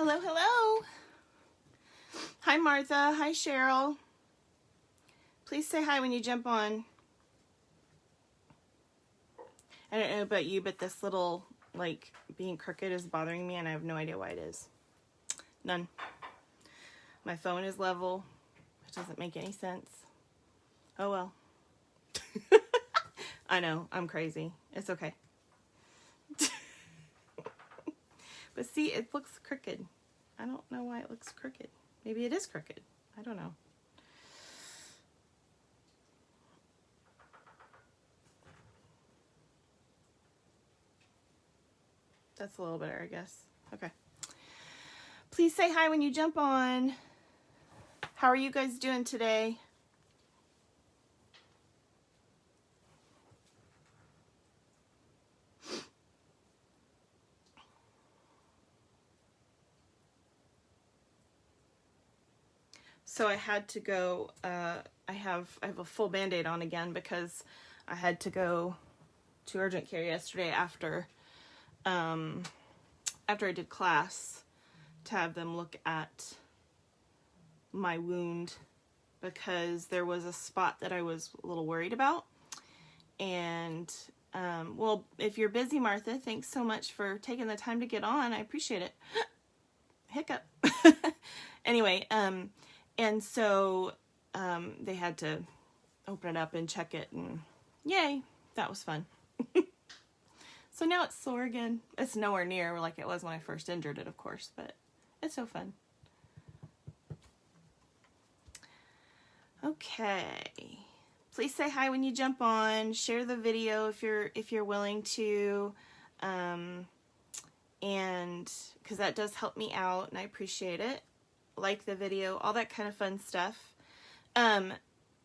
Hello, hello. Hi, Martha. Hi, Cheryl. Please say hi when you jump on. I don't know about you, but this little, like, being crooked is bothering me, and I have no idea why it is. None. My phone is level. It doesn't make any sense. Oh, well. I know. I'm crazy. It's okay. But see, it looks crooked. I don't know why it looks crooked. Maybe it is crooked. I don't know. That's a little better, I guess. Okay. Please say hi when you jump on. How are you guys doing today? So I had to go, I have a full Band-Aid on again because I had to go to urgent care yesterday after I did class to have them look at my wound because there was a spot that I was a little worried about. And, well, if you're busy, Martha, thanks so much for taking the time to get on. I appreciate it. Hiccup. Anyway, and so they had to open it up and check it, and yay, that was fun. So now it's sore again. It's nowhere near like it was when I first injured it, of course, but it's so fun. Okay. Please say hi when you jump on. Share the video if you're willing to, and because that does help me out, and I appreciate it. Like the video, all that kind of fun stuff.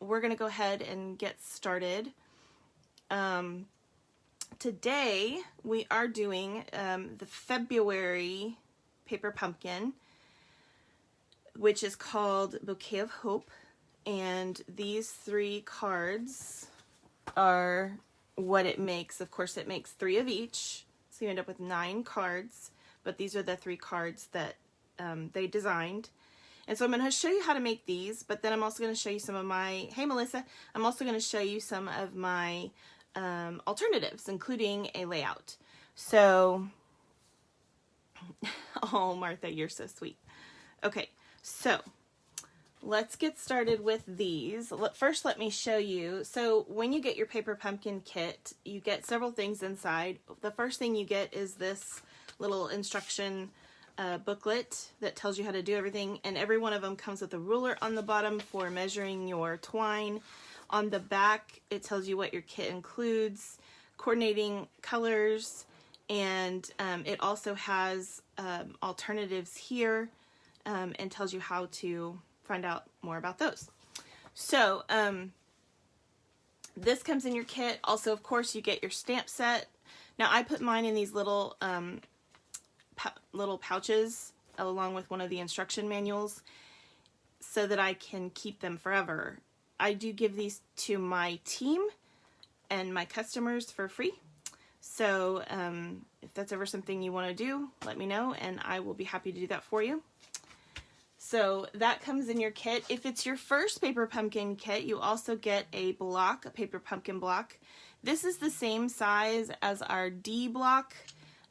We're gonna go ahead and get started. Today we are doing the February paper pumpkin, which is called Bouquet of Hope, and these 3 cards are what it makes. Of course, it makes 3 of each, so you end up with 9 cards, but these are the 3 cards that they designed. And so I'm going to show you how to make these, but then I'm also going to show you some of my, hey Melissa, I'm also going to show you some of my alternatives, including a layout. So, oh Martha, you're so sweet. Okay, so let's get started with these. First, let me show you. So when you get your paper pumpkin kit, you get several things inside. The first thing you get is this little instruction booklet that tells you how to do everything, and every one of them comes with a ruler on the bottom for measuring your twine. On the back, it tells you what your kit includes, coordinating colors, and it also has alternatives here, and tells you how to find out more about those. So this comes in your kit. Also, of course, you get your stamp set. Now I put mine in these little pouches along with one of the instruction manuals so that I can keep them forever. I do give these to my team and my customers for free. So if that's ever something you want to do, let me know and I will be happy to do that for you. So that comes in your kit. If it's your first paper pumpkin kit, you also get a block, a paper pumpkin block. This is the same size as our D block.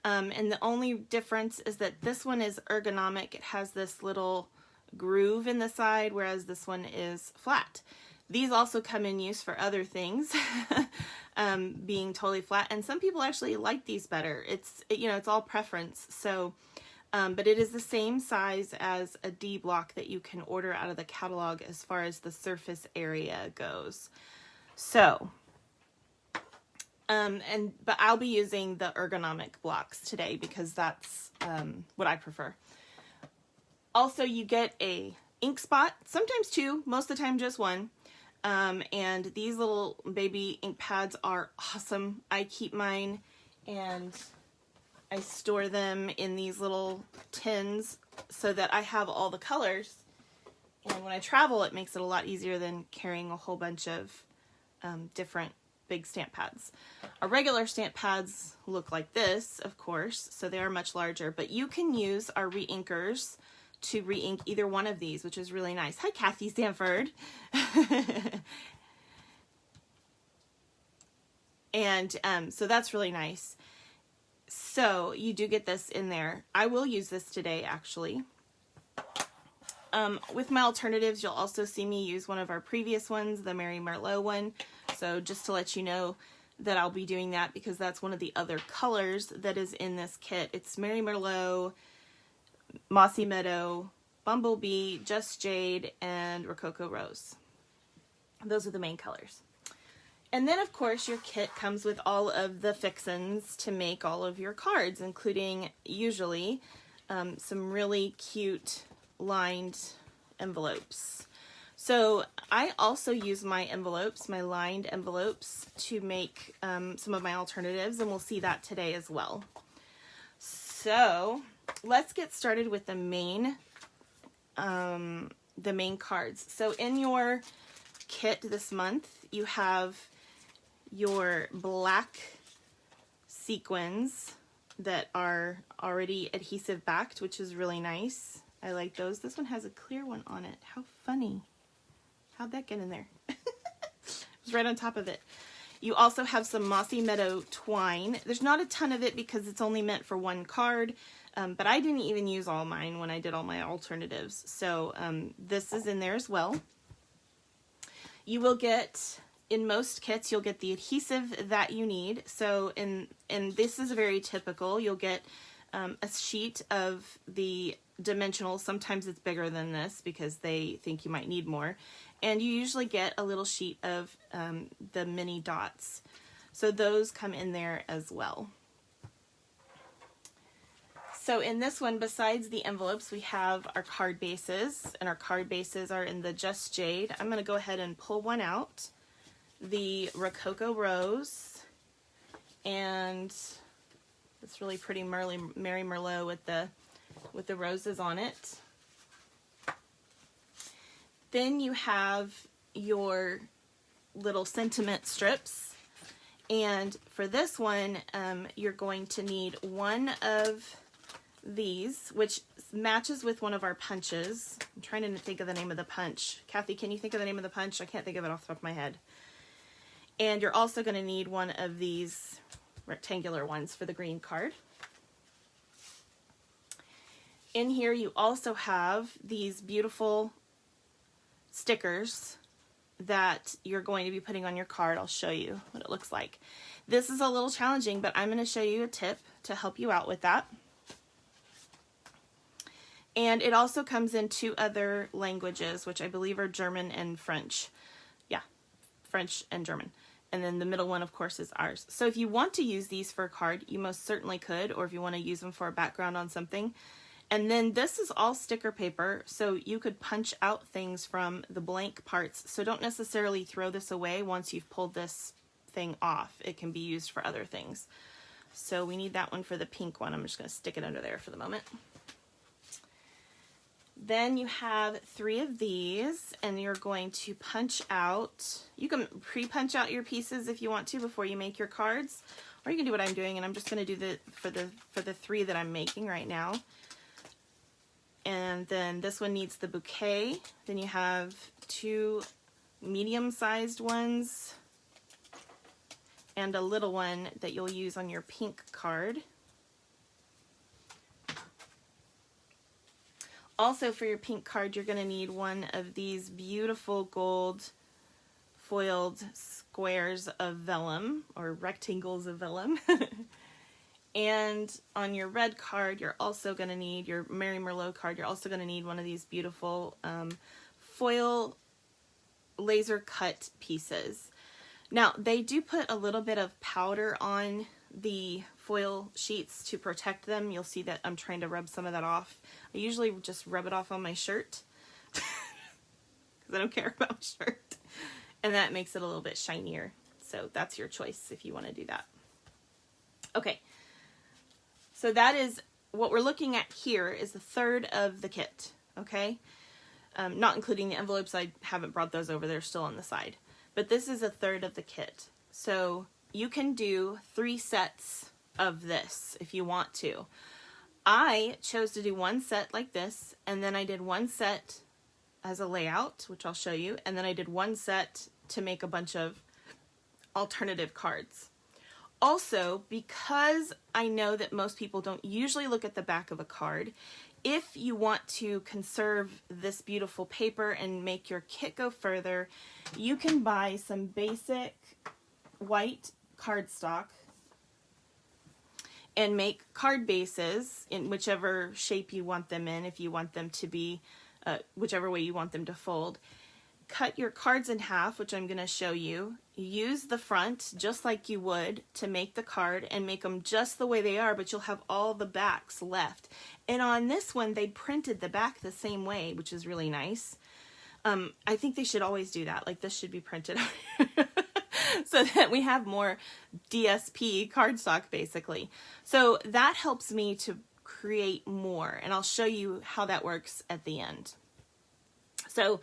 And the only difference is that this one is ergonomic. It has this little groove in the side, whereas this one is flat. These also come in use for other things, being totally flat. And some people actually like these better. It's all preference. So, but it is the same size as a D block that you can order out of the catalog as far as the surface area goes. So, but I'll be using the ergonomic blocks today because that's what I prefer. Also, you get a ink spot, sometimes 2, most of the time just 1. And these little baby ink pads are awesome. I keep mine and I store them in these little tins so that I have all the colors. And when I travel, it makes it a lot easier than carrying a whole bunch of different big stamp pads. Our regular stamp pads look like this, of course, so they are much larger, but you can use our re-inkers to re-ink either one of these, which is really nice. Hi, Kathy Stanford. And so that's really nice. So you do get this in there. I will use this today, actually. With my alternatives, you'll also see me use one of our previous ones, the Mary Merlot one. So just to let you know that I'll be doing that because that's one of the other colors that is in this kit. It's Mary Merlot, Mossy Meadow, Bumblebee, Just Jade, and Rococo Rose. Those are the main colors. And then, of course, your kit comes with all of the fixins to make all of your cards, including, usually, some really cute lined envelopes. So I also use my envelopes, my lined envelopes, to make some of my alternatives, and we'll see that today as well. So let's get started with the main cards. So in your kit this month, you have your black sequins that are already adhesive backed, which is really nice. I like those. This one has a clear one on it. How funny. How'd that get in there? It was right on top of it. You also have some Mossy Meadow twine. There's not a ton of it because it's only meant for one card, but I didn't even use all mine when I did all my alternatives. So this is in there as well. You will get, in most kits, you'll get the adhesive that you need. So and this is very typical. You'll get a sheet of the dimensional. Sometimes it's bigger than this because they think you might need more. And you usually get a little sheet of the mini dots. So those come in there as well. So in this one, besides the envelopes, we have our card bases, and our card bases are in the Just Jade. I'm going to go ahead and pull one out. The Rococo Rose, and this really pretty Mary Merlot with the roses on it. Then you have your little sentiment strips, and for this one, you're going to need one of these, which matches with one of our punches. I'm trying to think of the name of the punch. Kathy, can you think of the name of the punch? I can't think of it off the top of my head. And you're also going to need one of these rectangular ones for the green card. In here you also have these beautiful stickers that you're going to be putting on your card. I'll show you what it looks like. This is a little challenging, but I'm going to show you a tip to help you out with that. And it also comes in two other languages, which I believe are German and French. Yeah, French and German. And then the middle one, of course, is ours. So if you want to use these for a card, you most certainly could, or if you want to use them for a background on something. And then this is all sticker paper, so you could punch out things from the blank parts. So don't necessarily throw this away once you've pulled this thing off. It can be used for other things. So we need that one for the pink one. I'm just going to stick it under there for the moment. Then you have 3 of these, and you're going to punch out. You can pre-punch out your pieces if you want to before you make your cards, or you can do what I'm doing, and I'm just going to do for the 3 that I'm making right now. And then this one needs the bouquet. Then you have 2 medium-sized ones and a little one that you'll use on your pink card. Also, for your pink card, you're going to need one of these beautiful gold foiled squares of vellum, or rectangles of vellum. And on your red card, you're also going to need, your Mary Merlot card, you're also going to need one of these beautiful foil laser cut pieces. Now, they do put a little bit of powder on the foil sheets to protect them. You'll see that I'm trying to rub some of that off. I usually just rub it off on my shirt because I don't care about my shirt. And that makes it a little bit shinier. So that's your choice if you want to do that. Okay. So that is what we're looking at here is the third of the kit. Okay. Not including the envelopes. I haven't brought those over. They're still on the side. But this is a third of the kit. So you can do 3 sets of this if you want to. I chose to do 1 set like this, and then I did 1 set as a layout, which I'll show you, and then I did 1 set to make a bunch of alternative cards. Also, because I know that most people don't usually look at the back of a card, if you want to conserve this beautiful paper and make your kit go further, you can buy some basic white cardstock and make card bases in whichever shape you want them in, if you want them to be, whichever way you want them to fold. Cut your cards in half, which I'm going to show you. Use the front just like you would to make the card and make them just the way they are, but you'll have all the backs left. And on this one, they printed the back the same way, which is really nice. I think they should always do that. Like, this should be printed so that we have more DSP cardstock, basically. So that helps me to create more, and I'll show you how that works at the end. So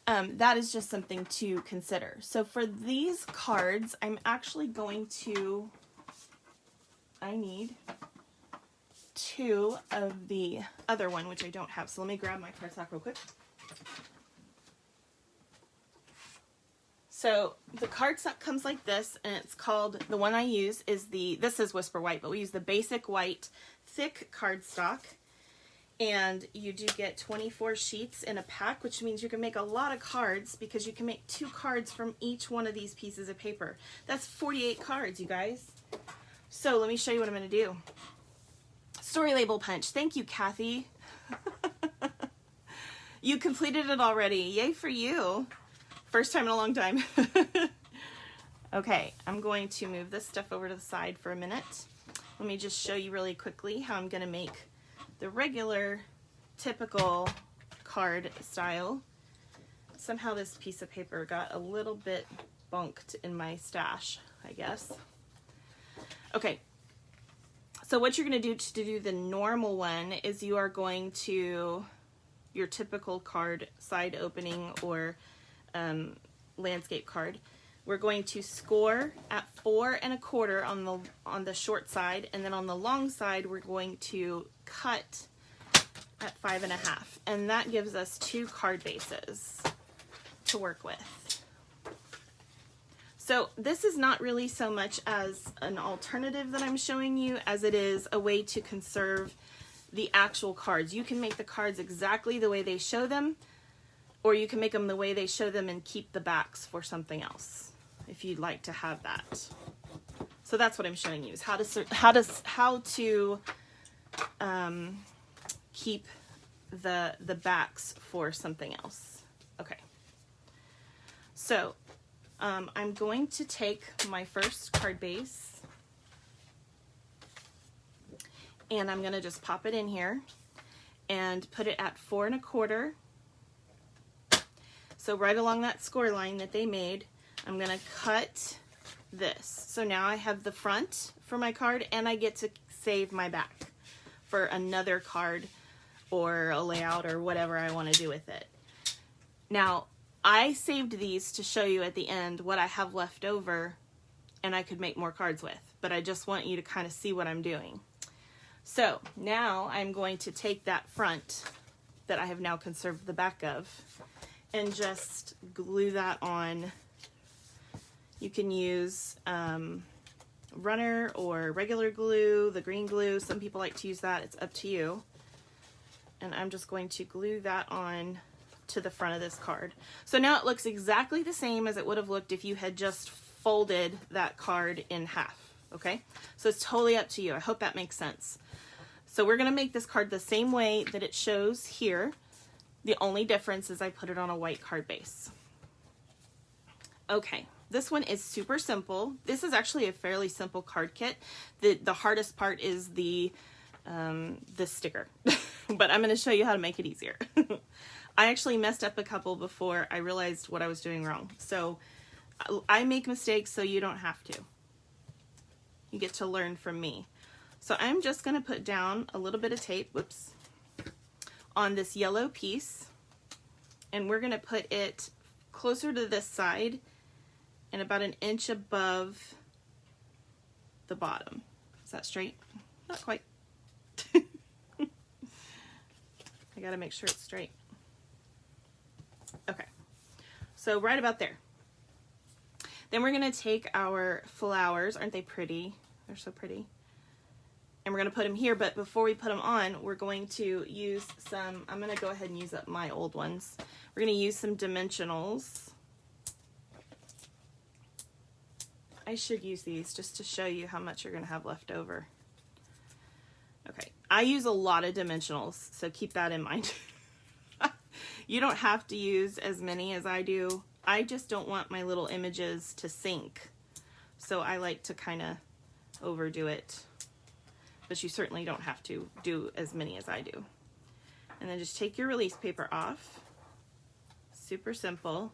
that is just something to consider. So for these cards, I'm actually going to, I need 2 of the other one, which I don't have. So let me grab my cardstock real quick. So the cardstock comes like this, and it's called, the one I use is this is Whisper White, but we use the basic white thick cardstock. And you do get 24 sheets in a pack, which means you can make a lot of cards because you can make 2 cards from each one of these pieces of paper. That's 48 cards, you guys. So let me show you what I'm going to do. Story label punch. Thank you, Kathy. You completed it already. Yay for you. First time in a long time. Okay, I'm going to move this stuff over to the side for a minute. Let me just show you really quickly how I'm going to make the regular, typical card style. Somehow this piece of paper got a little bit bunked in my stash, I guess. Okay, so what you're going to do the normal one is you are going to, your typical card side opening or landscape card, we're going to score at 4 1/4 on the short side, and then on the long side we're going to cut at 5 1/2, and that gives us 2 card bases to work with. So this is not really so much as an alternative that I'm showing you as it is a way to conserve the actual cards. You can make the cards exactly the way they show them, or you can make them the way they show them and keep the backs for something else if you'd like to have that. So that's what I'm showing you, is how to keep the backs for something else. Okay. So I'm going to take my first card base and I'm going to just pop it in here and put it at 4 1/4. So right along that score line that they made, I'm going to cut this. So now I have the front for my card, and I get to save my back for another card or a layout or whatever I want to do with it. Now, I saved these to show you at the end what I have left over and I could make more cards with, but I just want you to kind of see what I'm doing. So now I'm going to take that front that I have now conserved the back of and just glue that on. You can use runner or regular glue, the green glue. Some people like to use that. It's up to you. And I'm just going to glue that on to the front of this card. So now it looks exactly the same as it would have looked if you had just folded that card in half. Okay? So it's totally up to you. I hope that makes sense. So we're going to make this card the same way that it shows here. The only difference is I put it on a white card base. Okay. This one is super simple. This is actually a fairly simple card kit. The hardest part is the sticker, but I'm going to show you how to make it easier. I actually messed up a couple before I realized what I was doing wrong. So I make mistakes so you don't have to. You get to learn from me. So I'm just going to put down a little bit of tape, whoops, on this yellow piece, and we're going to put it closer to this side and about an inch above the bottom. Is that straight? Not quite. I gotta make sure it's straight. Okay, so right about there. Then we're gonna take our flowers. Aren't they pretty? They're so pretty. And we're gonna put them here, but before we put them on, we're going to use some, I'm gonna go ahead and use up my old ones. We're gonna use some dimensionals. I should use these just to show you how much you're gonna have left over. Okay, I use a lot of dimensionals, so keep that in mind. You don't have to use as many as I do. I just don't want my little images to sink. So I like to kind of overdo it. But you certainly don't have to do as many as I do. And then just take your release paper off. Super simple.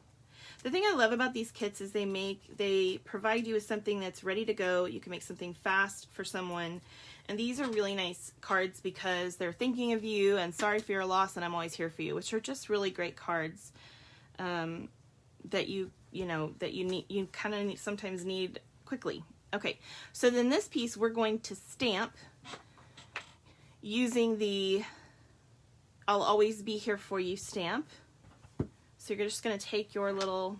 The thing I love about these kits is they provide you with something that's ready to go. You can make something fast for someone. And these are really nice cards because they're thinking of you and sorry for your loss and I'm always here for you, which are just really great cards that you kind of sometimes need quickly. Okay, so then this piece we're going to stamp using the I'll always be here for you stamp. So you're just going to take your little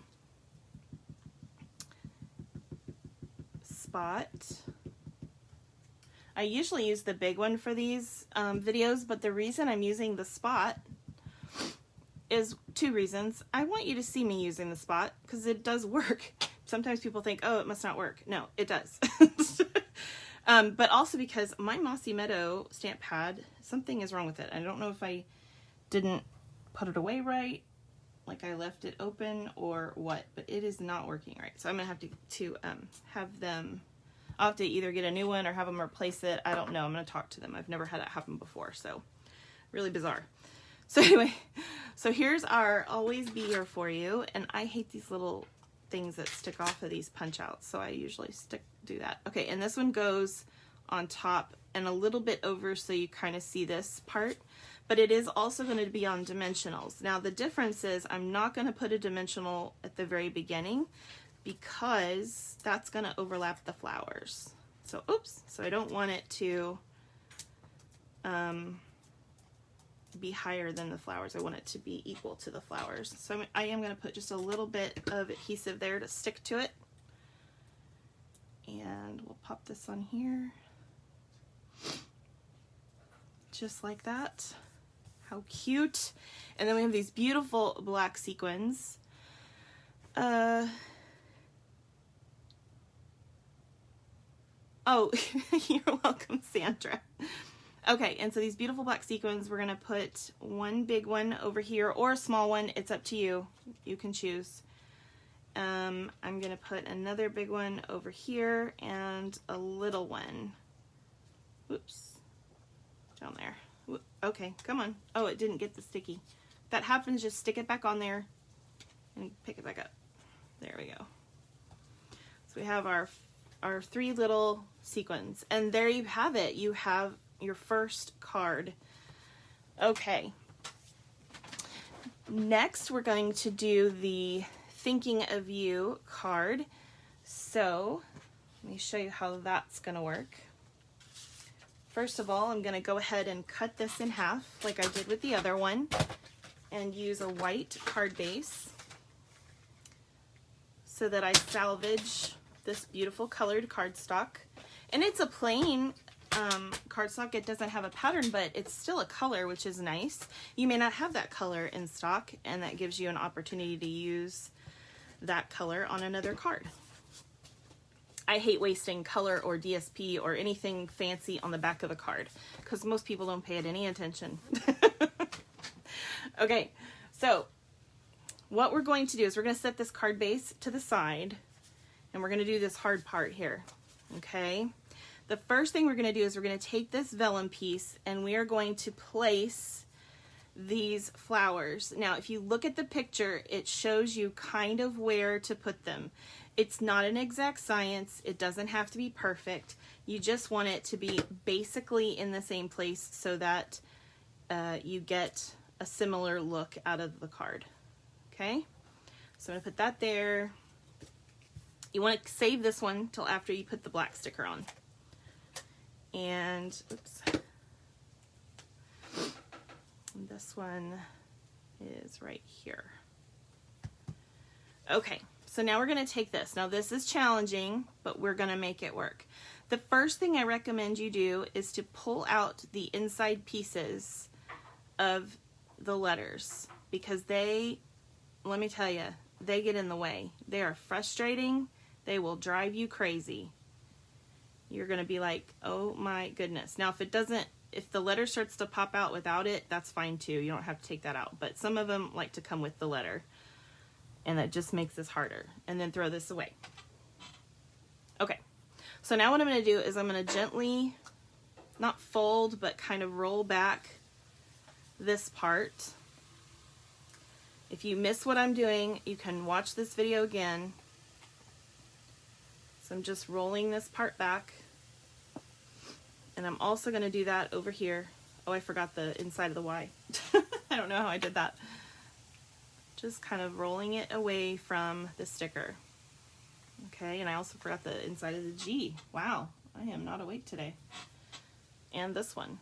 spot. I usually use the big one for these videos, but the reason I'm using the spot is two reasons. I want you to see me using the spot because it does work. Sometimes people think, oh, it must not work. No, it does. But also because my Mossy Meadow stamp pad, something is wrong with it. I don't know if I didn't put it away right, like I left it open or what, but it is not working right. So I'm gonna have to have them, I'll have to either get a new one or have them replace it. I don't know. I'm gonna talk to them. I've never had it happen before, so really bizarre. So anyway, so here's our always be here for you, and I hate these little things that stick off of these punch outs, so I usually do that. Okay, and this one goes on top and a little bit over so you kind of see this part, but it is also going to be on dimensionals. Now the difference is I'm not going to put a dimensional at the very beginning because that's going to overlap the flowers. So oops, so I don't want it to be higher than the flowers. I want it to be equal to the flowers. So I am going to put just a little bit of adhesive there to stick to it. And we'll pop this on here. Just like that. How cute. And then we have these beautiful black sequins. Oh, you're welcome, Sandra. Okay, and so these beautiful black sequins, we're gonna put one big one over here or a small one. It's up to you. You can choose. I'm gonna put another big one over here and a little one. Oops, down there. Okay, come on. Oh, it didn't get the sticky. If that happens, just stick it back on there and pick it back up. There we go. So we have our three little sequins, and there you have it. You have your first card. Okay. Next, we're going to do the Thinking of You card. So, let me show you how that's going to work. First of all, I'm going to go ahead and cut this in half like I did with the other one and use a white card base so that I salvage this beautiful colored cardstock. And it's a plain cardstock. It doesn't have a pattern, but it's still a color, which is nice. You may not have that color in stock, and that gives you an opportunity to use that color on another card. I hate wasting color or DSP or anything fancy on the back of a card because most people don't pay it any attention. Okay, so what we're going to do is we're going to set this card base to the side, and we're going to do this hard part here. Okay, the first thing we're going to do is we're going to take this vellum piece and we are going to place these flowers. Now, if you look at the picture, it shows you kind of where to put them. It's not an exact science. It doesn't have to be perfect. You just want it to be basically in the same place so that you get a similar look out of the card. Okay, so I'm going to put that there. You want to save this one till after you put the black sticker on. And, oops. And this one is right here. Okay, so now we're going to take this. Now this is challenging, but we're going to make it work. The first thing I recommend you do is to pull out the inside pieces of the letters, because they, let me tell you, they get in the way. They are frustrating. They will drive you crazy. You're going to be like, oh my goodness. Now if the letter starts to pop out without it, that's fine too. You don't have to take that out. But some of them like to come with the letter, and that just makes this harder. And then throw this away. Okay, so now what I'm going to do is I'm going to gently, not fold, but kind of roll back this part. If you miss what I'm doing, you can watch this video again. So I'm just rolling this part back. And I'm also going to do that over here. Oh, I forgot the inside of the Y. I don't know how I did that. Just kind of rolling it away from the sticker. Okay, and I also forgot the inside of the G. Wow, I am not awake today. And this one.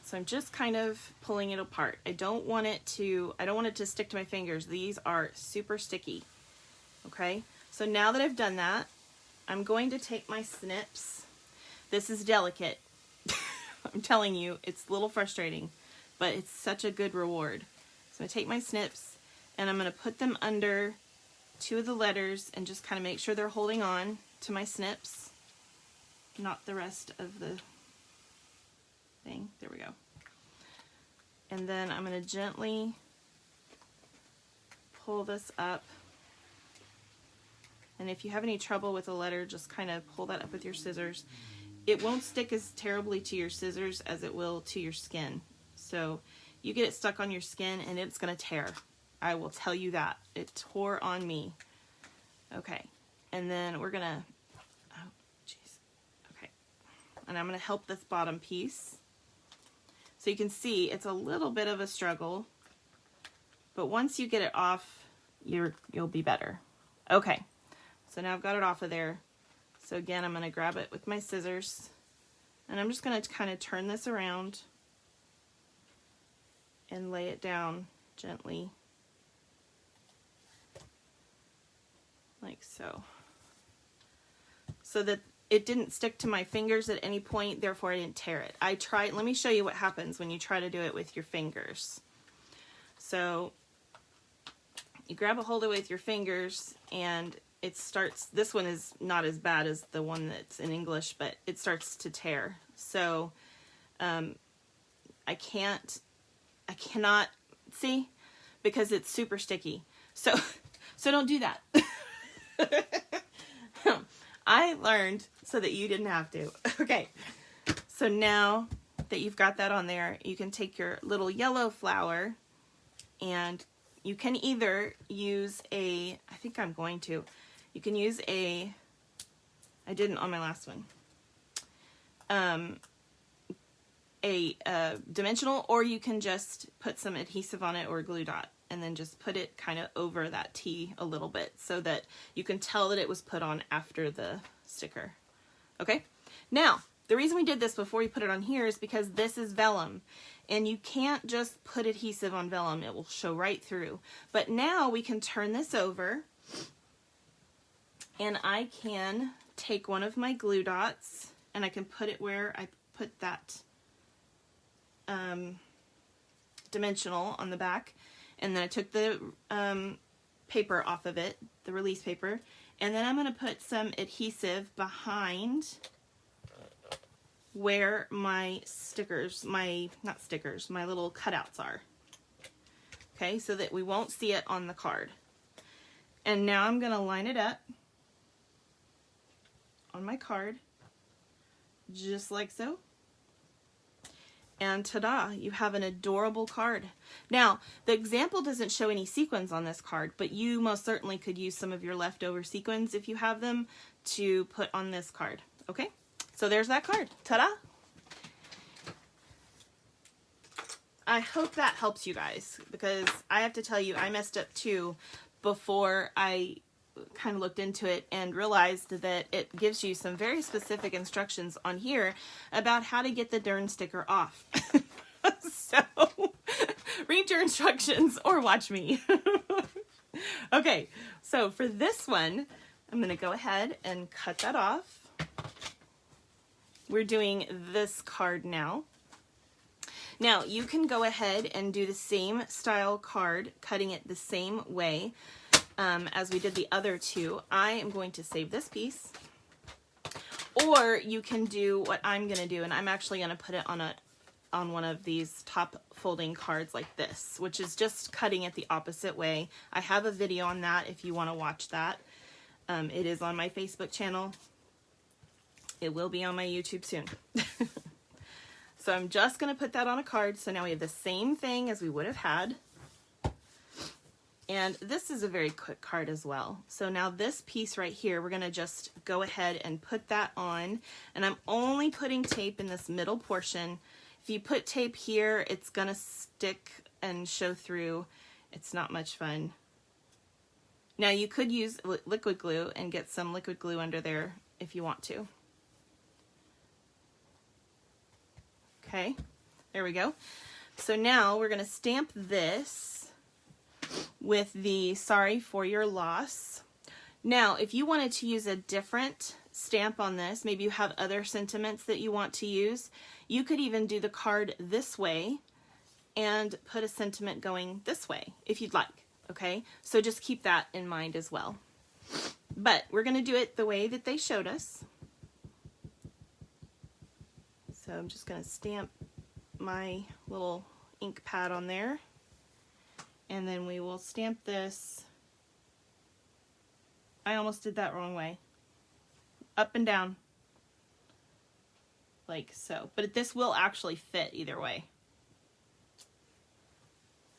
So I'm just kind of pulling it apart. I don't want it to stick to my fingers. These are super sticky. Okay, so now that I've done that, I'm going to take my snips. This is delicate. I'm telling you, it's a little frustrating, but it's such a good reward. So I'm going to take my snips and I'm going to put them under two of the letters and just kind of make sure they're holding on to my snips, not the rest of the thing. There we go. And then I'm going to gently pull this up. And if you have any trouble with a letter, just kind of pull that up with your scissors. It won't stick as terribly to your scissors as it will to your skin. So you get it stuck on your skin and it's going to tear. I will tell you that. It tore on me. Okay. And then we're going to, oh, jeez. Okay. And I'm going to help this bottom piece. So you can see it's a little bit of a struggle, but once you get it off, you'll be better. Okay. So now I've got it off of there. So again, I'm going to grab it with my scissors and I'm just going to kind of turn this around and lay it down gently, like so, so that it didn't stick to my fingers at any point, therefore I didn't tear it. Let me show you what happens when you try to do it with your fingers. So you grab a hold of it with your fingers and it starts, this one is not as bad as the one that's in English, but it starts to tear. So I cannot see because it's super sticky. So don't do that. I learned so that you didn't have to. Okay, so now that you've got that on there, you can take your little yellow flower and you can either use you can use I didn't on my last one, a dimensional, or you can just put some adhesive on it or a glue dot and then just put it kind of over that T a little bit so that you can tell that it was put on after the sticker. Okay, now the reason we did this before we put it on here is because this is vellum and you can't just put adhesive on vellum, it will show right through. But now we can turn this over and I can take one of my glue dots and I can put it where I put that dimensional on the back, and then I took the paper off of it, the release paper, and then I'm going to put some adhesive behind where my stickers, my little cutouts are. Okay, so that we won't see it on the card. And now I'm going to line it up on my card, just like so. And ta-da, you have an adorable card. Now, the example doesn't show any sequins on this card, but you most certainly could use some of your leftover sequins, if you have them, to put on this card. Okay, so there's that card. Ta-da! I hope that helps you guys, because I have to tell you, I messed up too before I kind of looked into it and realized that it gives you some very specific instructions on here about how to get the darn sticker off. So read your instructions or watch me. Okay, so for this one, I'm going to go ahead and cut that off. We're doing this card now. Now, you can go ahead and do the same style card, cutting it the same way as we did the other two. I am going to save this piece. Or you can do what I'm going to do, and I'm actually going to put it on one of these top folding cards like this, which is just cutting it the opposite way. I have a video on that if you want to watch that. It is on my Facebook channel. It will be on my YouTube soon. So I'm just going to put that on a card. So now we have the same thing as we would have had. And this is a very quick card as well. So now this piece right here, we're going to just go ahead and put that on. And I'm only putting tape in this middle portion. If you put tape here, it's going to stick and show through. It's not much fun. Now you could use liquid glue and get some liquid glue under there if you want to. Okay, there we go. So now we're going to stamp this with the sorry for your loss. Now, if you wanted to use a different stamp on this, maybe you have other sentiments that you want to use, you could even do the card this way and put a sentiment going this way if you'd like. Okay, so just keep that in mind as well. But we're going to do it the way that they showed us. So I'm just going to stamp my little ink pad on there, and then we will stamp this. I almost did that wrong way. Up and down. Like so. But this will actually fit either way.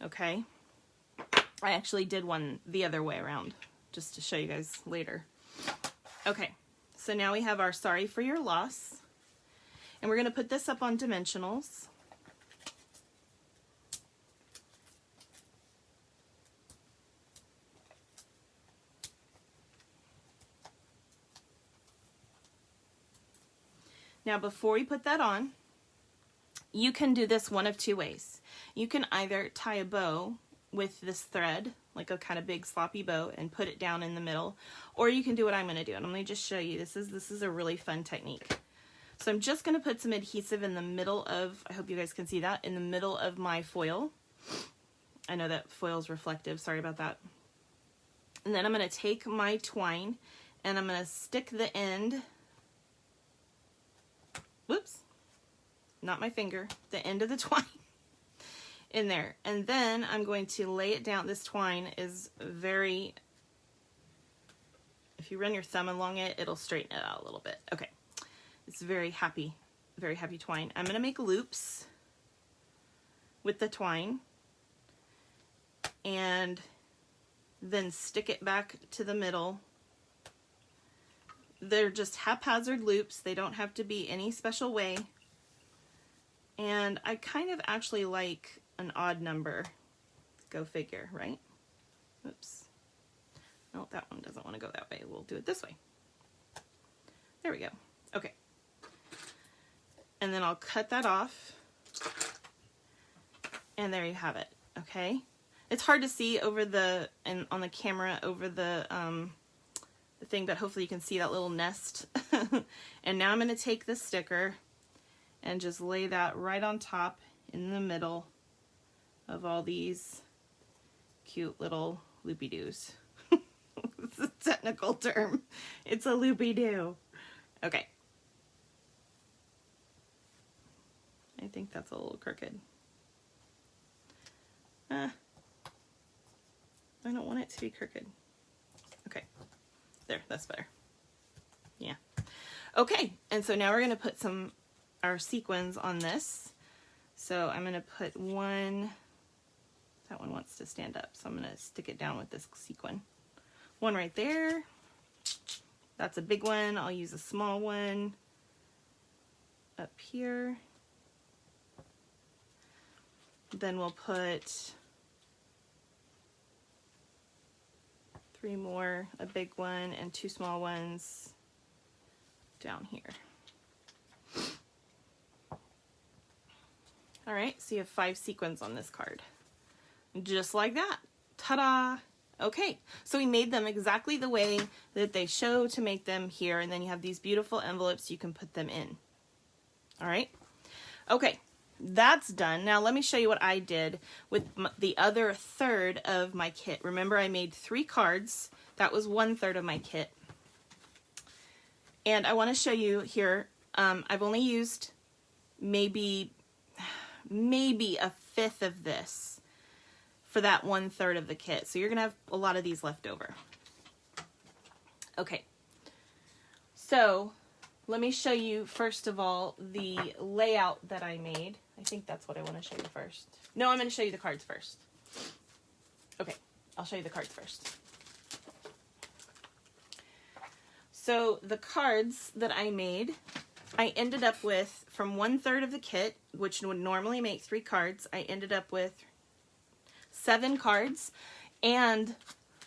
Okay. I actually did one the other way around, just to show you guys later. Okay, so now we have our sorry for your loss. And we're going to put this up on dimensionals. Now before we put that on, you can do this one of two ways. You can either tie a bow with this thread, like a kind of big sloppy bow, and put it down in the middle, or you can do what I'm going to do. And I'm going to just show you. This is a really fun technique. So I'm just going to put some adhesive in the middle of, I hope you guys can see that, in the middle of my foil. I know that foil is reflective, sorry about that. And then I'm going to take my twine and I'm going to stick the end, whoops, not my finger, the end of the twine in there. And then I'm going to lay it down. This twine is very, if you run your thumb along it, it'll straighten it out a little bit. Okay. It's very happy twine. I'm going to make loops with the twine and then stick it back to the middle. They're just haphazard loops. They don't have to be any special way. And I kind of actually like an odd number. Go figure, right? Oops. No, that one doesn't want to go that way. We'll do it this way. There we go. Okay. And then I'll cut that off, and there you have it. Okay, it's hard to see over the on the camera over the thing, but hopefully you can see that little nest. And now I'm going to take this sticker and just lay that right on top in the middle of all these cute little loopy-doos. It's a technical term. It's a loopy-doo. Okay. I think that's a little crooked. I don't want it to be crooked. Okay. There, that's better. Yeah. Okay, and so now we're going to put our sequins on this. So I'm going to put one, that one wants to stand up, so I'm going to stick it down with this sequin. One right there. That's a big one. I'll use a small one up here. Then we'll put 3 more, a big one and 2 small ones down here. All right, so you have 5 sequins on this card. Just like that. Ta-da! Okay, so we made them exactly the way that they show to make them here, and then you have these beautiful envelopes you can put them in. All right? Okay, that's done. Now let me show you what I did with the other third of my kit. Remember, I made 3 cards. That was 1/3 of my kit. And I want to show you here, I've only used maybe a 1/5 of this for that 1/3 of the kit. So you're gonna have a lot of these left over. Okay, so let me show you first of all the layout that I made. I think that's what I want to show you first. No, I'm going to show you the cards first. Okay, I'll show you the cards first. So the cards that I made, I ended up with, from 1/3 of the kit, which would normally make 3 cards, I ended up with 7 cards and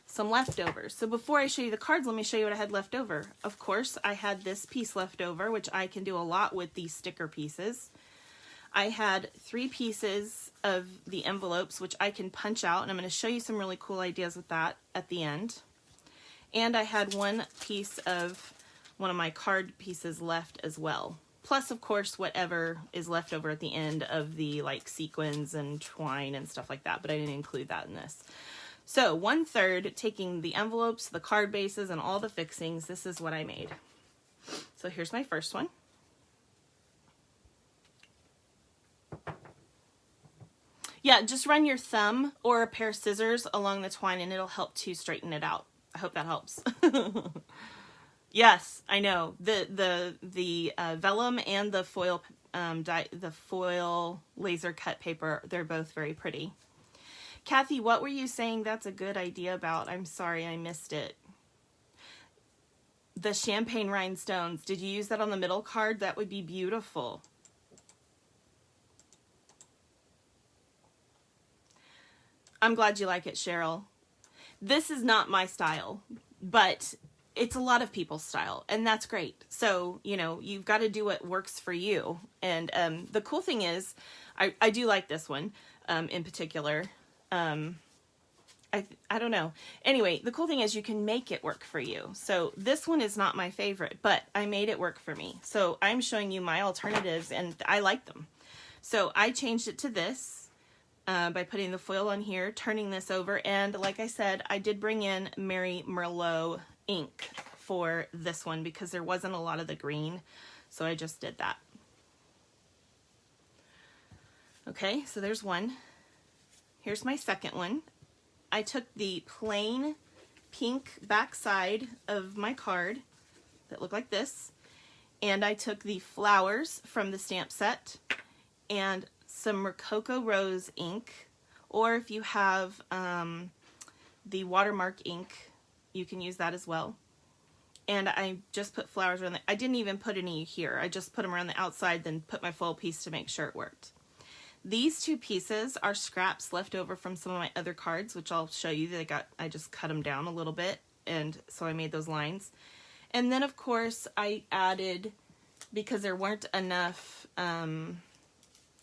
some leftovers. So before I show you the cards, let me show you what I had left over. Of course, I had this piece left over, which I can do a lot with these sticker pieces. I had 3 pieces of the envelopes, which I can punch out, and I'm going to show you some really cool ideas with that at the end. And I had 1 piece of one of my card pieces left as well. Plus, of course, whatever is left over at the end of the like sequins and twine and stuff like that, but I didn't include that in this. So 1/3, taking the envelopes, the card bases, and all the fixings, this is what I made. So here's my first one. Yeah, just run your thumb or a pair of scissors along the twine and it'll help to straighten it out. I hope that helps. Yes, I know. The vellum and the foil laser cut paper, they're both very pretty. Kathy, what were you saying that's a good idea about? I'm sorry, I missed it. The champagne rhinestones. Did you use that on the middle card? That would be beautiful. I'm glad you like it, Cheryl. This is not my style, but it's a lot of people's style, and that's great. So, you know, you've got to do what works for you. And the cool thing is, I do like this one in particular. I don't know. Anyway, the cool thing is you can make it work for you. So this one is not my favorite, but I made it work for me. So I'm showing you my alternatives, and I like them. So I changed it to this. By putting the foil on here, turning this over, and like I said, I did bring in Mary Merlot ink for this one because there wasn't a lot of the green, so I just did that. Okay, so there's one. Here's my second one. I took the plain pink back side of my card that looked like this, and I took the flowers from the stamp set and some Rococo Rose ink, or if you have the watermark ink, you can use that as well. And I just put flowers around I didn't even put any here. I just put them around the outside, then put my foil piece to make sure it worked. These 2 pieces are scraps left over from some of my other cards, which I'll show you. I just cut them down a little bit, and so I made those lines. And then, of course, I added, because there weren't enough,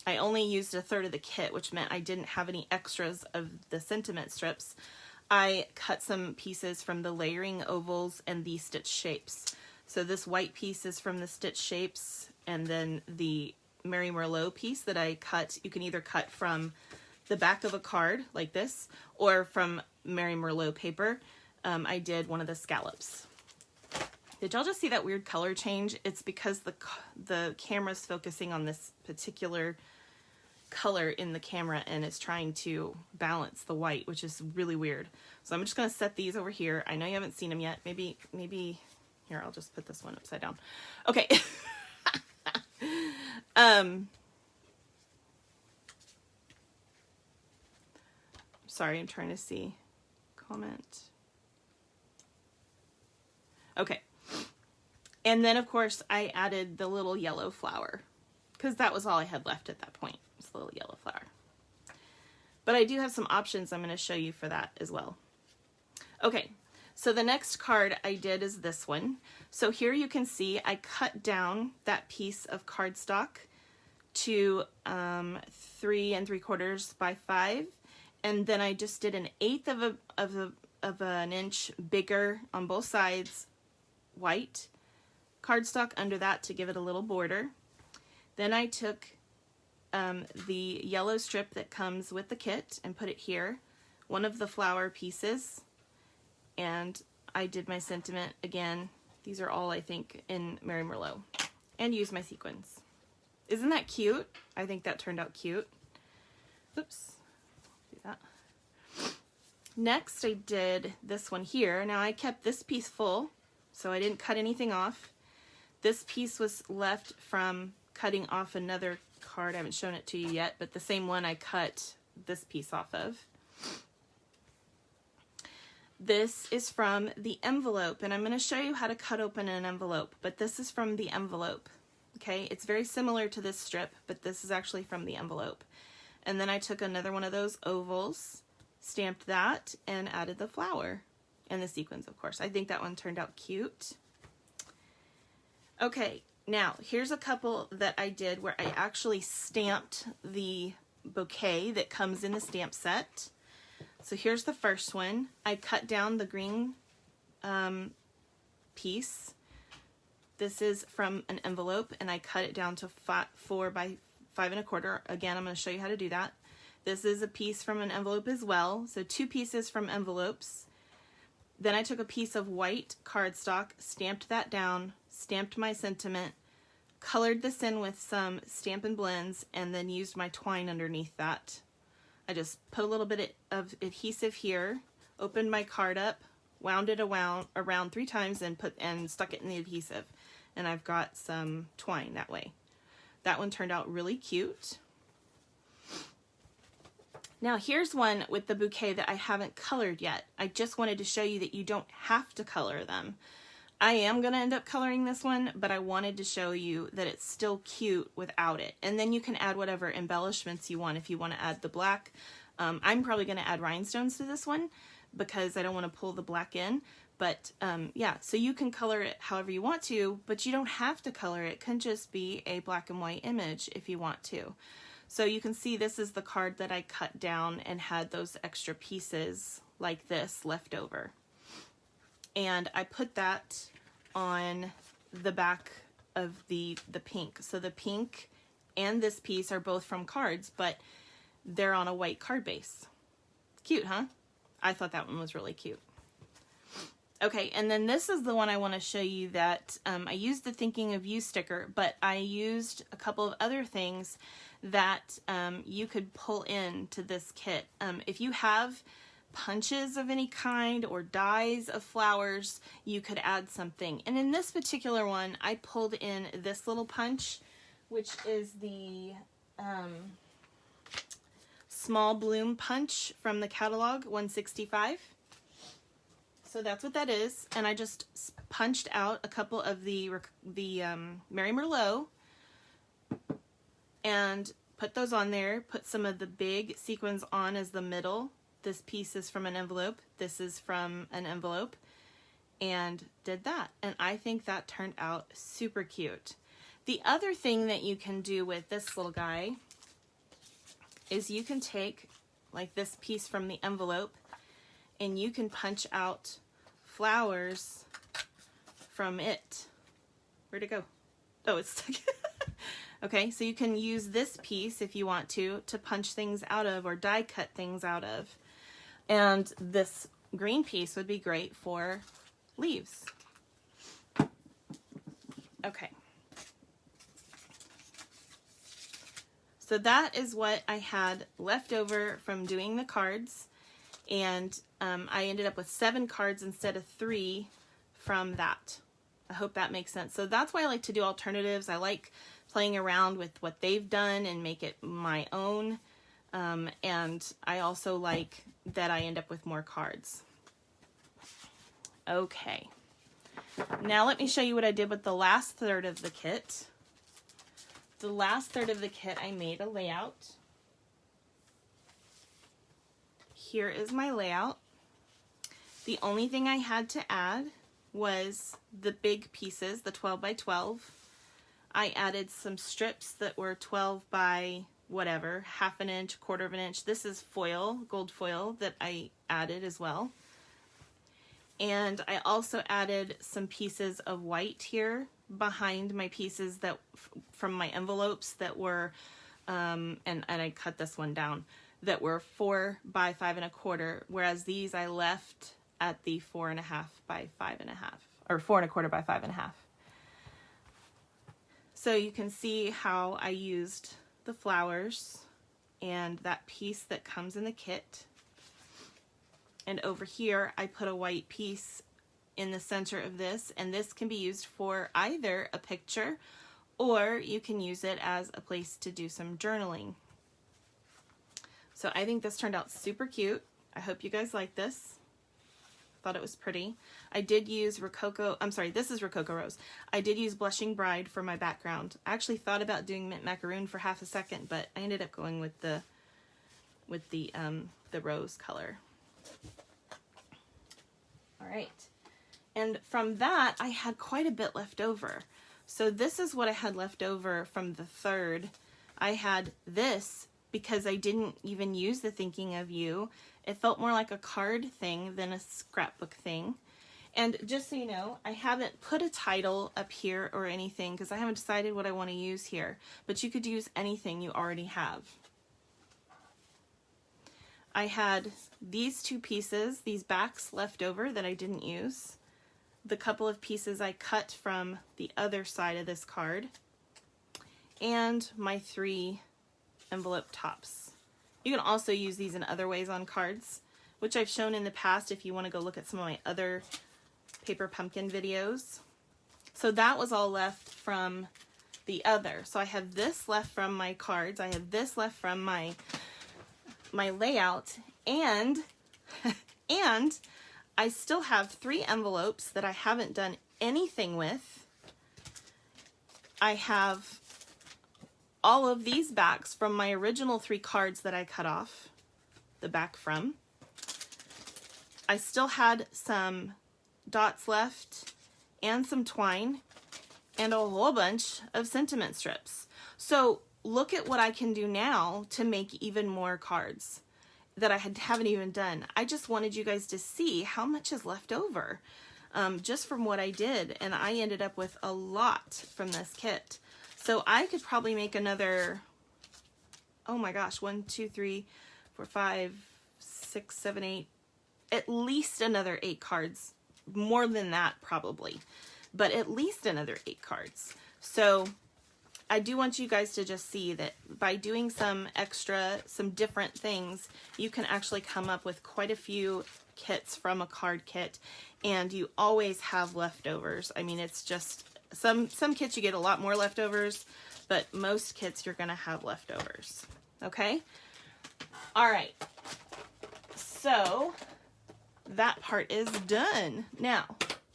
I only used 1/3 of the kit, which meant I didn't have any extras of the sentiment strips. I cut some pieces from the layering ovals and the stitch shapes. So this white piece is from the stitch shapes, and then the Mary Merlot piece that I cut, you can either cut from the back of a card like this, or from Mary Merlot paper. I did one of the scallops. Did y'all just see that weird color change? It's because the camera's focusing on this particular color in the camera, and it's trying to balance the white, which is really weird. So I'm just going to set these over here. I know you haven't seen them yet. Maybe here, I'll just put this one upside down. Okay. Sorry, I'm trying to see. Comment. Okay. And then, of course, I added the little yellow flower because that was all I had left at that point. This little yellow flower. But I do have some options I'm going to show you for that as well. Okay, so the next card I did is this one. So here you can see I cut down that piece of cardstock to 3 3/4 by 5, and then I just did 1/8 of an inch bigger on both sides white cardstock under that to give it a little border. Then I took the yellow strip that comes with the kit and put it here, one of the flower pieces, and I did my sentiment again. These are all, I think, in Mary Merlot, and use my sequins. Isn't that cute? I think that turned out cute. Oops, do that. Next I did this one here. Now I kept this piece full, so I didn't cut anything off. This piece was left from cutting off another card. I haven't shown it to you yet, but the same one I cut this piece off of. This is from the envelope, and I'm going to show you how to cut open an envelope, but this is from the envelope. Okay, it's very similar to this strip, but this is actually from the envelope. And then I took another one of those ovals, stamped that, and added the flower and the sequins, of course. I think that one turned out cute. Okay, now here's a couple that I did where I actually stamped the bouquet that comes in the stamp set. So here's the first one. I cut down the green piece. This is from an envelope, and I cut it down to 4 by 5 1/4. Again, I'm going to show you how to do that. This is a piece from an envelope as well, so 2 pieces from envelopes. Then I took a piece of white cardstock, stamped that down, stamped my sentiment, colored this in with some Stampin' blends, and then used my twine underneath that. I just put a little bit of adhesive here, opened my card up, wound it around 3 times, and stuck it in the adhesive. And I've got some twine that way. That one turned out really cute. Now here's one with the bouquet that I haven't colored yet. I just wanted to show you that you don't have to color them. I am going to end up coloring this one, but I wanted to show you that it's still cute without it. And then you can add whatever embellishments you want if you want to add the black. I'm probably going to add rhinestones to this one because I don't want to pull the black in. But yeah, so you can color it however you want to, but you don't have to color it. It can just be a black and white image if you want to. So you can see this is the card that I cut down and had those extra pieces like this left over. And I put that on the back of the pink. So the pink and this piece are both from cards, but they're on a white card base. Cute, huh? I thought that one was really cute. Okay, and then this is the one I want to show you that I used the Thinking of You sticker, but I used a couple of other things that you could pull into this kit. If you have punches of any kind or dies of flowers, you could add something. And in this particular one, I pulled in this little punch, which is the Small Bloom Punch from the catalog, 165. So that's what that is, and I just punched out a couple of the Mary Merlot and put those on there, put some of the big sequins on as the middle. This piece is from an envelope, this is from an envelope, and did that. And I think that turned out super cute. The other thing that you can do with this little guy is you can take like this piece from the envelope and you can punch out flowers from it. Where'd it go? Oh, it's stuck. Okay, so you can use this piece if you want to punch things out of or die cut things out of. And this green piece would be great for leaves. Okay. So that is what I had left over from doing the cards. And I ended up with 7 cards instead of 3 from that. I hope that makes sense. So that's why I like to do alternatives. I like playing around with what they've done and make it my own. And I also like that I end up with more cards. Okay. Now let me show you what I did with the last third of the kit. The last third of the kit, I made a layout. here is my layout. The only thing I had to add was the big pieces, the 12 by 12. I added some strips that were 12 by whatever, half an inch, quarter of an inch. This is foil, gold foil that I added as well. And I also added some pieces of white here behind my pieces that from my envelopes that were, and I cut this one down, that were 4 by 5 1/4, whereas these I left at the 4 1/2 by 5 1/2, or 4 1/4 by 5 1/2. So you can see how I used the flowers and that piece that comes in the kit. And over here, I put a white piece in the center of this, and this can be used for either a picture or you can use it as a place to do some journaling. So I think this turned out super cute. I hope you guys like this. Thought it was pretty. I did use Rococo, I'm sorry, this is Rococo Rose. I did use Blushing Bride for my background. I actually thought about doing Mint Macaroon for half a second, but I ended up going with the rose color. All right. And from that, I had quite a bit left over. So this is what I had left over from the third. I had this because I didn't even use the Thinking of You. It felt more like a card thing than a scrapbook thing. And just so you know, I haven't put a title up here or anything because I haven't decided what I want to use here. But you could use anything you already have. I had these two pieces, these backs left over that I didn't use. The couple of pieces I cut from the other side of this card. And my 3 envelope tops. You can also use these in other ways on cards, which I've shown in the past if you want to go look at some of my other paper pumpkin videos. So that was all left from the other. So I have this left from my cards. I have this left from my layout, and I still have 3 envelopes that I haven't done anything with. I have all of these backs from my original 3 cards that I cut off the back from. I still had some dots left and some twine and a whole bunch of sentiment strips. So look at what I can do now to make even more cards that I haven't even done. I just wanted you guys to see how much is left over just from what I did, and I ended up with a lot from this kit. So I could probably make another, oh my gosh, 1, 2, 3, 4, 5, 6, 7, 8, at least another 8 cards. More than that probably, but at least another 8 cards. So I do want you guys to just see that by doing some different things, you can actually come up with quite a few kits from a card kit, and you always have leftovers. I mean, it's just, some kits you get a lot more leftovers, but most kits you're gonna have leftovers, okay? All right, so that part is done. Now,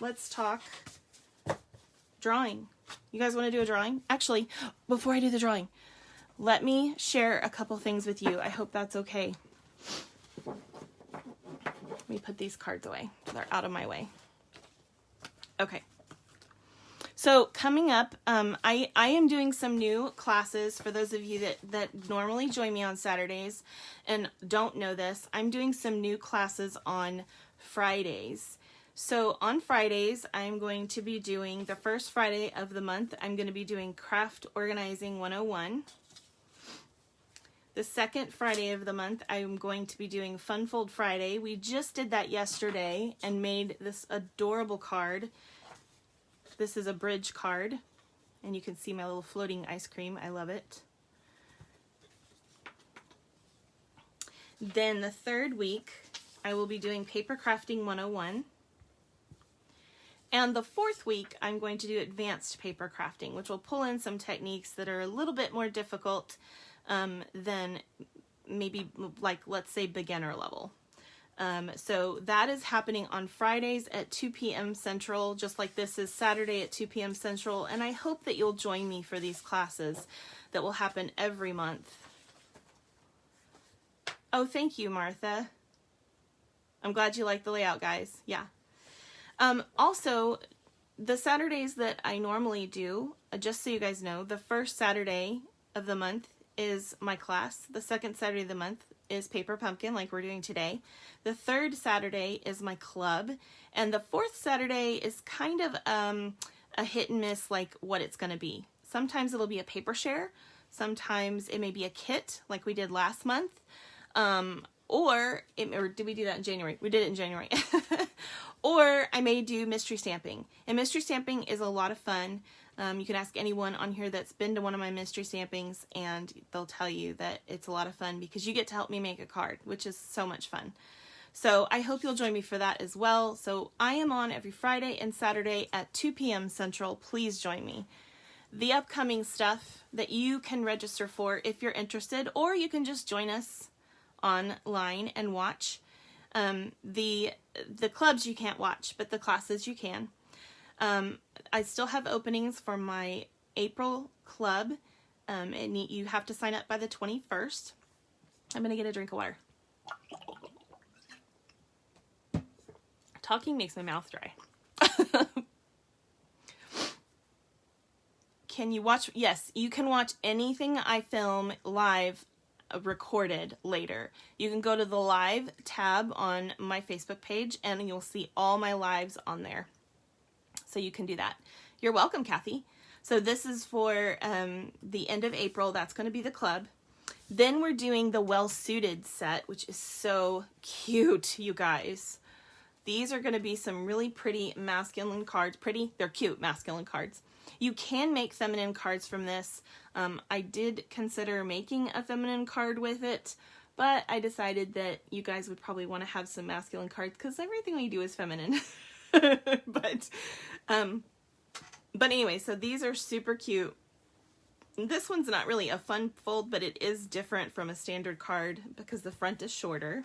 let's talk drawing. You guys want to do a drawing? Actually, before I do the drawing, let me share a couple things with you. I hope that's okay. Let me put these cards away. They're out of my way. Okay. So coming up, I am doing some new classes for those of you that normally join me on Saturdays and don't know this. I'm doing some new classes on Fridays. So on Fridays, I'm going to be doing, the first Friday of the month, I'm going to be doing Craft Organizing 101. The second Friday of the month, I'm going to be doing Fun Fold Friday. We just did that yesterday and made this adorable card. This is a bridge card, and you can see my little floating ice cream. I love it. Then the third week, I will be doing Paper Crafting 101. And the fourth week, I'm going to do Advanced Paper Crafting, which will pull in some techniques that are a little bit more difficult than maybe, like, let's say, beginner level. So that is happening on Fridays at 2 p.m. Central, just like this is Saturday at 2 p.m. Central. And I hope that you'll join me for these classes that will happen every month. Oh, thank you, Martha. I'm glad you like the layout, guys. Yeah. Also, the Saturdays that I normally do, just so you guys know, the first Saturday of the month is my class. The second Saturday of the month is Paper Pumpkin, like we're doing today. The third Saturday is my club. And the fourth Saturday is kind of a hit and miss, like what it's going to be. Sometimes it'll be a paper share. Sometimes it may be a kit, like we did last month. Or did we do that in January? We did it in January. Or I may do mystery stamping. And mystery stamping is a lot of fun. You can ask anyone on here that's been to one of my mystery stampings, and they'll tell you that it's a lot of fun because you get to help me make a card, which is so much fun. So I hope you'll join me for that as well. So I am on every Friday and Saturday at 2 p.m. Central. Please join me. The upcoming stuff that you can register for if you're interested, or you can just join us online and watch. The clubs you can't watch, but the classes you can. I still have openings for my April club. You have to sign up by the 21st. I'm going to get a drink of water. Talking makes my mouth dry. Can you watch? Yes, you can watch anything I film live recorded later. You can go to the live tab on my Facebook page and you'll see all my lives on there. So you can do that. You're welcome, Kathy. So this is for the end of April. That's going to be the club. Then we're doing the Well Suited set, which is so cute, you guys. These are going to be some really pretty masculine cards. They're cute masculine cards. You can make feminine cards from this. I did consider making a feminine card with it, but I decided that you guys would probably want to have some masculine cards because everything we do is feminine. But anyway, so these are super cute. This one's not really a fun fold, but it is different from a standard card because the front is shorter.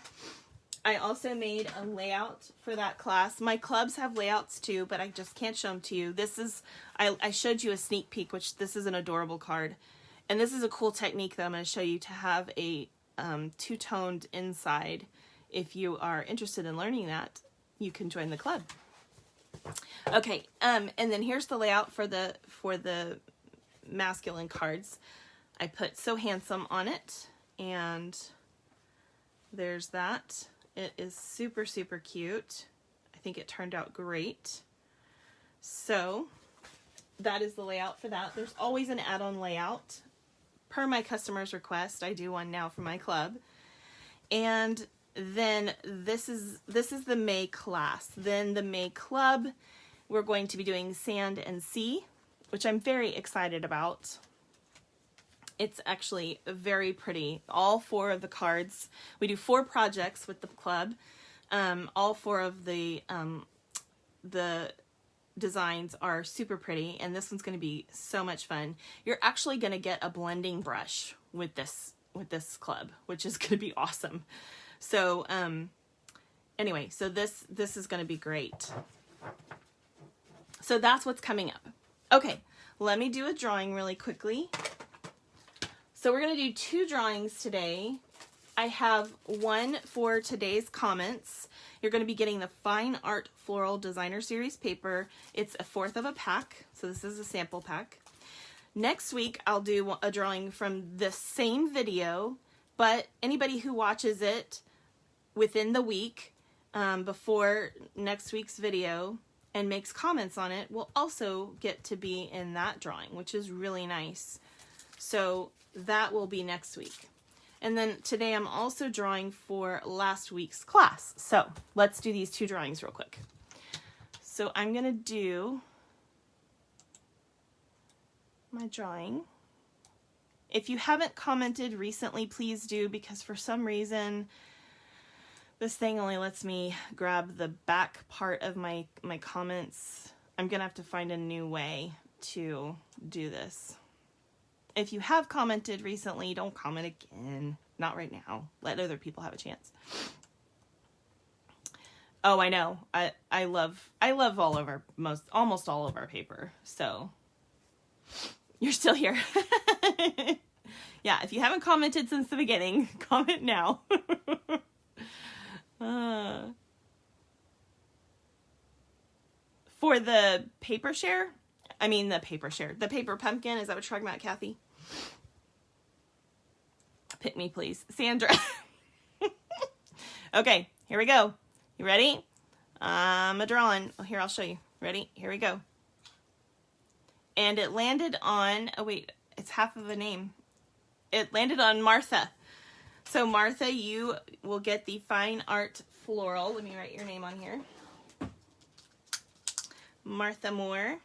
I also made a layout for that class. My clubs have layouts too, but I just can't show them to you. This is, I showed you a sneak peek, which this is an adorable card. And this is a cool technique that I'm going to show you to have a two-toned inside. If you are interested in learning that, you can join the club. Okay, and then here's the layout for the masculine cards. I put So Handsome on it, and there's that. It is super, super cute. I think it turned out great. So that is the layout for that. There's always an add-on layout. Per my customer's request, I do one now for my club. And then this is the May class. Then the May club, we're going to be doing Sand and Sea, which I'm very excited about. It's actually very pretty. All 4 of the cards, we do 4 projects with the club. All 4 of the designs are super pretty, and this one's going to be so much fun. You're actually going to get a blending brush with this club, which is going to be awesome. So anyway, so this is going to be great. So that's what's coming up. Okay, let me do a drawing really quickly. So we're going to do 2 drawings today. I have one for today's comments. You're going to be getting the Fine Art Floral Designer Series paper. It's a 1/4 of a pack, so this is a sample pack. Next week, I'll do a drawing from the same video, but anybody who watches it within the week before next week's video and makes comments on it will also get to be in that drawing, which is really nice. So that will be next week. And then today I'm also drawing for last week's class. So let's do these 2 drawings real quick. So I'm going to do my drawing. If you haven't commented recently, please do, because for some reason this thing only lets me grab the back part of my comments. I'm going to have to find a new way to do this. If you have commented recently, don't comment again. Not right now. Let other people have a chance. Oh, I know. I love almost all of our paper. So you're still here. Yeah, if you haven't commented since the beginning, comment now. For the paper share, the paper pumpkin, is that what you're talking about, Kathy? Pick me, please. Sandra. Okay, here we go. You ready? I'm drawing. Oh, here, I'll show you. Ready? Here we go. And it landed on, oh wait, it's half of a name. It landed on Martha. So Martha, you will get the Fine Art Floral. Let me write your name on here. Martha Moore.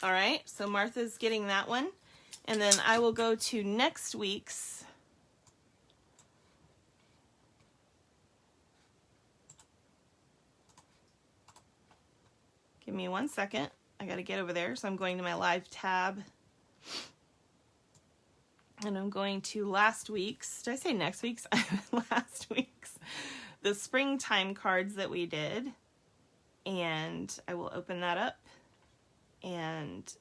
All right, so Martha's getting that one. And then I will go to next week's. Give me 1 second. I got to get over there. So I'm going to my live tab. And I'm going to last week's. Did I say next week's? Last week's. The springtime cards that we did. And I will open that up and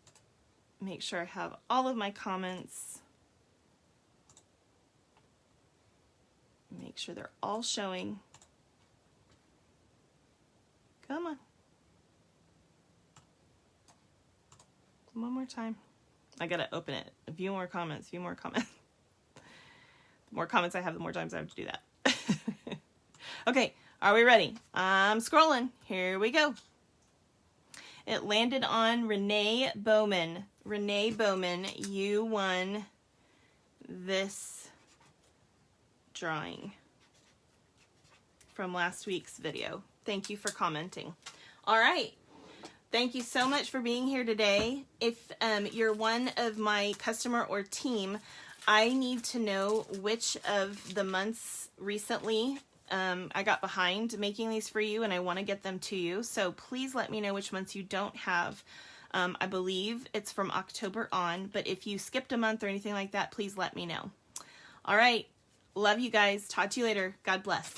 make sure I have all of my comments. Make sure they're all showing. Come on. One more time. I gotta open it. A few more comments, The more comments I have, the more times I have to do that. Okay, are we ready? I'm scrolling. Here we go. It landed on Renee Bowman. Renee Bowman, you won this drawing from last week's video. Thank you for commenting. All right. Thank you so much for being here today. If you're one of my customer or team, I need to know which of the months recently I got behind making these for you, and I want to get them to you. So please let me know which months you don't have. I believe it's from October on, but if you skipped a month or anything like that, please let me know. All right. Love you guys. Talk to you later. God bless.